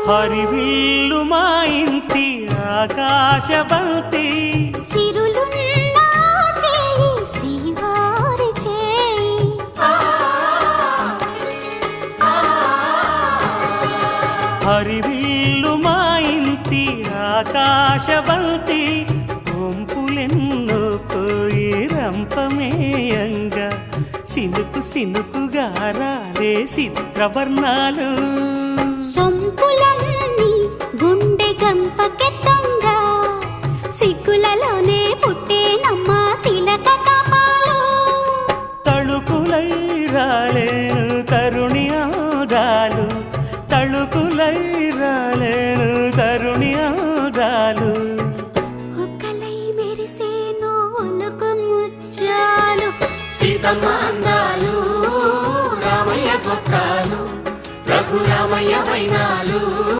హరివిల్లు మా ఇంటి ఆకాశవంతి సిరులున్న చేయి శ్రీవారి చేయి హరివిల్లు మా ఇంటి ఆకాశవంతి వంపులెన్నో పోయి రంపమేయంగా సినుకు సినుకుగా రాలే చిత్రవర్ణాలు సొంపులన్నీ గుండె గంపకెత్తంగా సిగ్గులలోనే పుట్టేనమ్మా శిలక కపాలు తళుకులై రాలేను తరుణి ఆదాలు తళుకులై రాలేను తరుణి ఆదాలు ఒక్కలై మెరిసేను ఒలుకు ముచ్చాలు సీతమ్మ అందాలు రామయ్య గోత్రాలు రఘురామయ్య వైనాలు